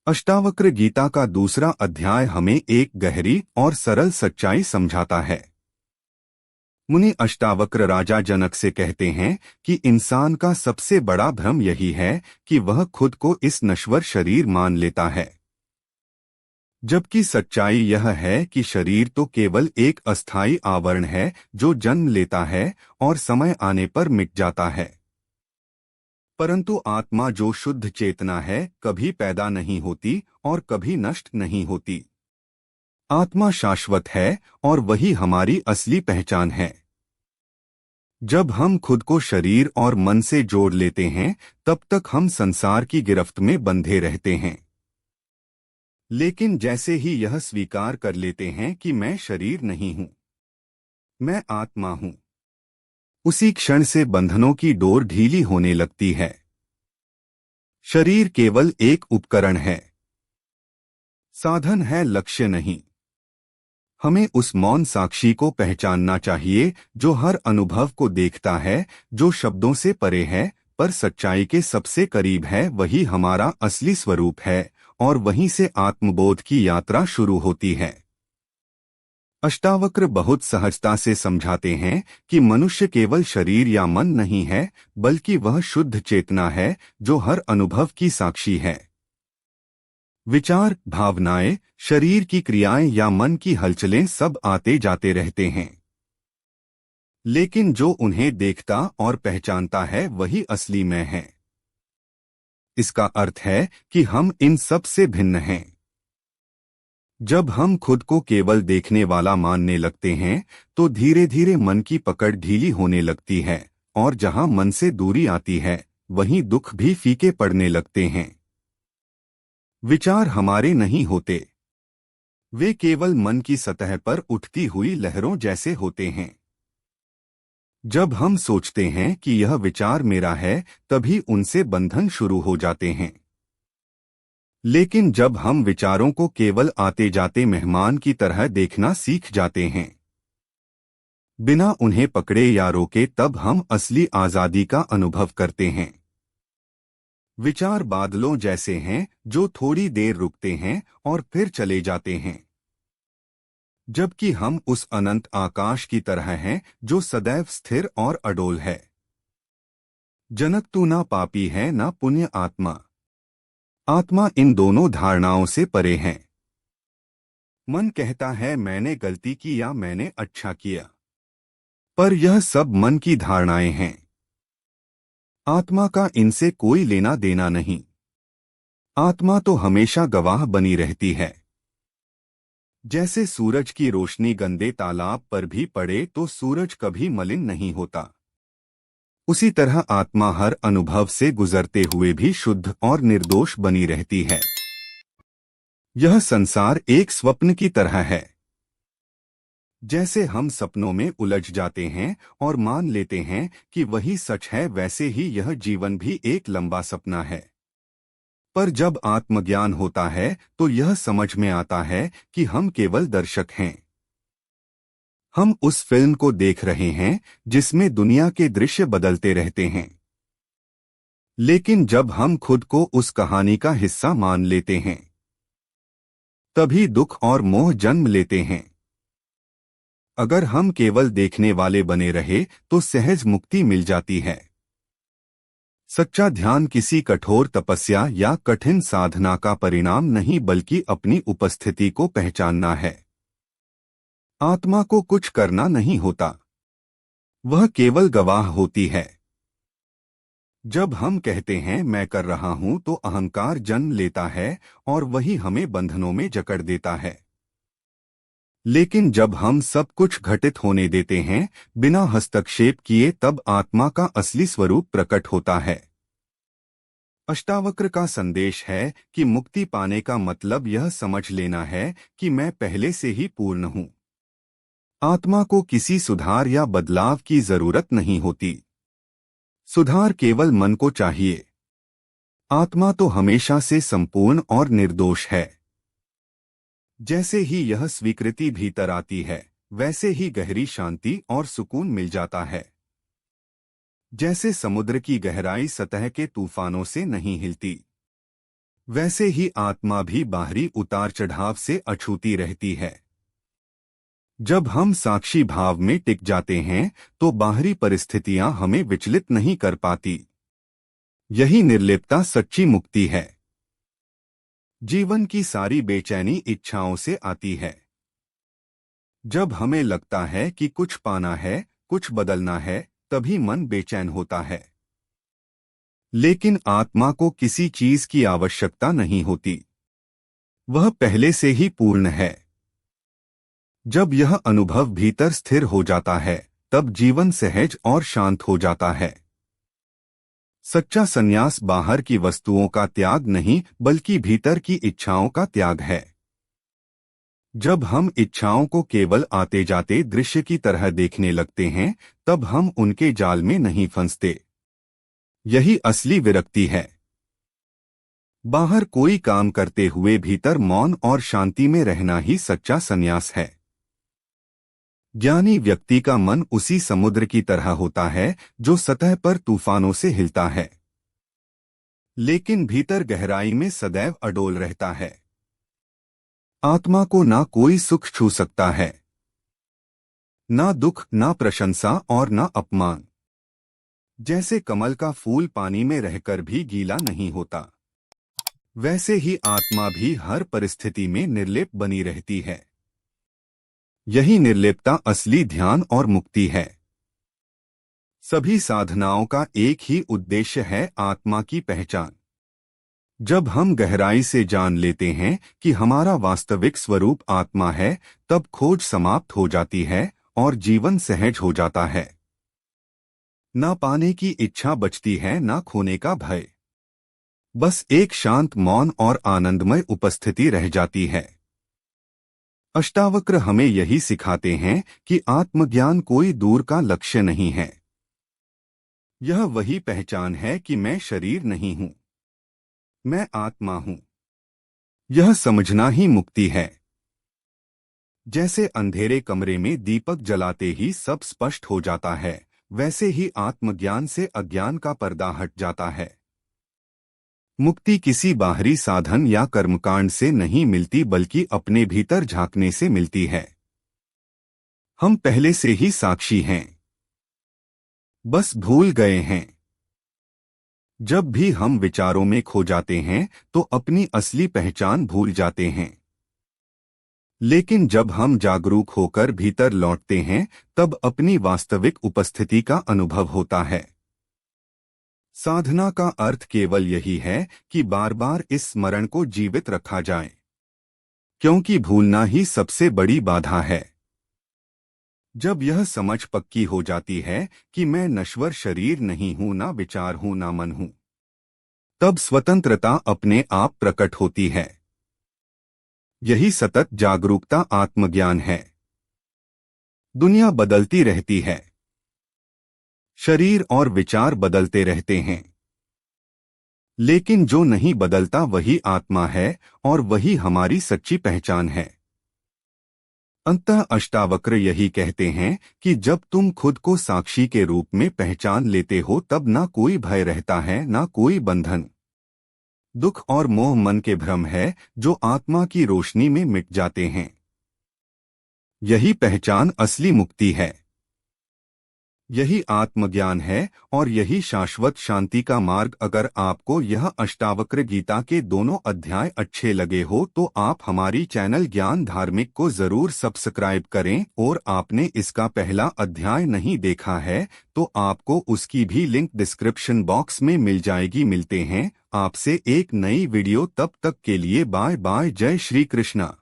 अष्टावक्र गीता का दूसरा अध्याय हमें एक गहरी और सरल सच्चाई समझाता है। मुनि अष्टावक्र राजा जनक से कहते हैं कि इंसान का सबसे बड़ा भ्रम यही है कि वह खुद को इस नश्वर शरीर मान लेता है, जबकि सच्चाई यह है कि शरीर तो केवल एक अस्थायी आवरण है जो जन्म लेता है और समय आने पर मिट जाता है। परंतु आत्मा जो शुद्ध चेतना है कभी पैदा नहीं होती और कभी नष्ट नहीं होती। आत्मा शाश्वत है और वही हमारी असली पहचान है। जब हम खुद को शरीर और मन से जोड़ लेते हैं तब तक हम संसार की गिरफ्त में बंधे रहते हैं। लेकिन जैसे ही यह स्वीकार कर लेते हैं कि मैं शरीर नहीं हूँ, मैं आत्मा हूँ, उसी क्षण से बंधनों की डोर ढीली होने लगती है। शरीर केवल एक उपकरण है, साधन है, लक्ष्य नहीं। हमें उस मौन साक्षी को पहचानना चाहिए जो हर अनुभव को देखता है, जो शब्दों से परे है पर सच्चाई के सबसे करीब है। वही हमारा असली स्वरूप है और वहीं से आत्मबोध की यात्रा शुरू होती है। अष्टावक्र बहुत सहजता से समझाते हैं कि मनुष्य केवल शरीर या मन नहीं है, बल्कि वह शुद्ध चेतना है जो हर अनुभव की साक्षी है। विचार, भावनाएं, शरीर की क्रियाएं या मन की हलचलें सब आते जाते रहते हैं, लेकिन जो उन्हें देखता और पहचानता है वही असली मैं है। इसका अर्थ है कि हम इन सब से भिन्न हैं। जब हम खुद को केवल देखने वाला मानने लगते हैं तो धीरे धीरे मन की पकड़ ढीली होने लगती है और जहां मन से दूरी आती है वहीं दुख भी फीके पड़ने लगते हैं। विचार हमारे नहीं होते, वे केवल मन की सतह पर उठती हुई लहरों जैसे होते हैं। जब हम सोचते हैं कि यह विचार मेरा है तभी उनसे बंधन शुरू हो जाते हैं। लेकिन जब हम विचारों को केवल आते जाते मेहमान की तरह देखना सीख जाते हैं, बिना उन्हें पकड़े या रोके, तब हम असली आजादी का अनुभव करते हैं। विचार बादलों जैसे हैं जो थोड़ी देर रुकते हैं और फिर चले जाते हैं, जबकि हम उस अनंत आकाश की तरह हैं जो सदैव स्थिर और अडोल है। जनक, तू ना पापी है ना पुण्य आत्मा। आत्मा इन दोनों धारणाओं से परे है। मन कहता है मैंने गलती की या मैंने अच्छा किया, पर यह सब मन की धारणाएं हैं। आत्मा का इनसे कोई लेना देना नहीं। आत्मा तो हमेशा गवाह बनी रहती है। जैसे सूरज की रोशनी गंदे तालाब पर भी पड़े तो सूरज कभी मलिन नहीं होता, उसी तरह आत्मा हर अनुभव से गुजरते हुए भी शुद्ध और निर्दोष बनी रहती है। यह संसार एक स्वप्न की तरह है। जैसे हम सपनों में उलझ जाते हैं और मान लेते हैं कि वही सच है, वैसे ही यह जीवन भी एक लंबा सपना है। पर जब आत्मज्ञान होता है तो यह समझ में आता है कि हम केवल दर्शक हैं। हम उस फिल्म को देख रहे हैं जिसमें दुनिया के दृश्य बदलते रहते हैं। लेकिन जब हम खुद को उस कहानी का हिस्सा मान लेते हैं, तभी दुख और मोह जन्म लेते हैं। अगर हम केवल देखने वाले बने रहे तो सहज मुक्ति मिल जाती है। सच्चा ध्यान किसी कठोर तपस्या या कठिन साधना का परिणाम नहीं, बल्कि अपनी उपस्थिति को पहचानना है। आत्मा को कुछ करना नहीं होता, वह केवल गवाह होती है। जब हम कहते हैं मैं कर रहा हूं तो अहंकार जन्म लेता है और वही हमें बंधनों में जकड़ देता है। लेकिन जब हम सब कुछ घटित होने देते हैं बिना हस्तक्षेप किए, तब आत्मा का असली स्वरूप प्रकट होता है। अष्टावक्र का संदेश है कि मुक्ति पाने का मतलब यह समझ लेना है कि मैं पहले से ही पूर्ण हूं। आत्मा को किसी सुधार या बदलाव की जरूरत नहीं होती। सुधार केवल मन को चाहिए। आत्मा तो हमेशा से संपूर्ण और निर्दोष है। जैसे ही यह स्वीकृति भीतर आती है, वैसे ही गहरी शांति और सुकून मिल जाता है। जैसे समुद्र की गहराई सतह के तूफानों से नहीं हिलती, वैसे ही आत्मा भी बाहरी उतार चढ़ाव से अछूती रहती है। जब हम साक्षी भाव में टिक जाते हैं तो बाहरी परिस्थितियां हमें विचलित नहीं कर पाती। यही निर्लिप्तता सच्ची मुक्ति है। जीवन की सारी बेचैनी इच्छाओं से आती है। जब हमें लगता है कि कुछ पाना है, कुछ बदलना है, तभी मन बेचैन होता है। लेकिन आत्मा को किसी चीज की आवश्यकता नहीं होती। वह पहले से ही पूर्ण है। जब यह अनुभव भीतर स्थिर हो जाता है, तब जीवन सहज और शांत हो जाता है। सच्चा संन्यास बाहर की वस्तुओं का त्याग नहीं, बल्कि भीतर की इच्छाओं का त्याग है। जब हम इच्छाओं को केवल आते जाते दृश्य की तरह देखने लगते हैं, तब हम उनके जाल में नहीं फंसते। यही असली विरक्ति है। बाहर कोई काम करते हुए भीतर मौन और शांति में रहना ही सच्चा संन्यास है। ज्ञानी व्यक्ति का मन उसी समुद्र की तरह होता है जो सतह पर तूफानों से हिलता है, लेकिन भीतर गहराई में सदैव अडोल रहता है। आत्मा को ना कोई सुख छू सकता है, ना दुख, ना प्रशंसा और ना अपमान। जैसे कमल का फूल पानी में रहकर भी गीला नहीं होता, वैसे ही आत्मा भी हर परिस्थिति में निर्लेप बनी रहती है। यही निर्लेपता असली ध्यान और मुक्ति है। सभी साधनाओं का एक ही उद्देश्य है, आत्मा की पहचान। जब हम गहराई से जान लेते हैं कि हमारा वास्तविक स्वरूप आत्मा है, तब खोज समाप्त हो जाती है और जीवन सहज हो जाता है। ना पाने की इच्छा बचती है, ना खोने का भय। बस एक शांत, मौन और आनंदमय उपस्थिति रह जाती है। अष्टावक्र हमें यही सिखाते हैं कि आत्मज्ञान कोई दूर का लक्ष्य नहीं है। यह वही पहचान है कि मैं शरीर नहीं हूं, मैं आत्मा हूं। यह समझना ही मुक्ति है। जैसे अंधेरे कमरे में दीपक जलाते ही सब स्पष्ट हो जाता है, वैसे ही आत्मज्ञान से अज्ञान का पर्दा हट जाता है। मुक्ति किसी बाहरी साधन या कर्मकांड से नहीं मिलती, बल्कि अपने भीतर झांकने से मिलती है। हम पहले से ही साक्षी हैं, बस भूल गए हैं। जब भी हम विचारों में खो जाते हैं तो अपनी असली पहचान भूल जाते हैं। लेकिन जब हम जागरूक होकर भीतर लौटते हैं, तब अपनी वास्तविक उपस्थिति का अनुभव होता है। साधना का अर्थ केवल यही है कि बार बार इस स्मरण को जीवित रखा जाए, क्योंकि भूलना ही सबसे बड़ी बाधा है। जब यह समझ पक्की हो जाती है कि मैं नश्वर शरीर नहीं हूं, ना विचार हूं, ना मन हूं, तब स्वतंत्रता अपने आप प्रकट होती है। यही सतत जागरूकता आत्मज्ञान है। दुनिया बदलती रहती है, शरीर और विचार बदलते रहते हैं, लेकिन जो नहीं बदलता वही आत्मा है और वही हमारी सच्ची पहचान है। अंततः अष्टावक्र यही कहते हैं कि जब तुम खुद को साक्षी के रूप में पहचान लेते हो, तब ना कोई भय रहता है, ना कोई बंधन। दुख और मोह मन के भ्रम है जो आत्मा की रोशनी में मिट जाते हैं। यही पहचान असली मुक्ति है। यही आत्मज्ञान है और यही शाश्वत शांति का मार्ग। अगर आपको यह अष्टावक्र गीता के दोनों अध्याय अच्छे लगे हो तो आप हमारी चैनल ज्ञान धार्मिक को जरूर सब्सक्राइब करें, और आपने इसका पहला अध्याय नहीं देखा है तो आपको उसकी भी लिंक डिस्क्रिप्शन बॉक्स में मिल जाएगी। मिलते हैं आपसे एक नई वीडियो, तब तक के लिए बाय बाय। जय श्री कृष्णा।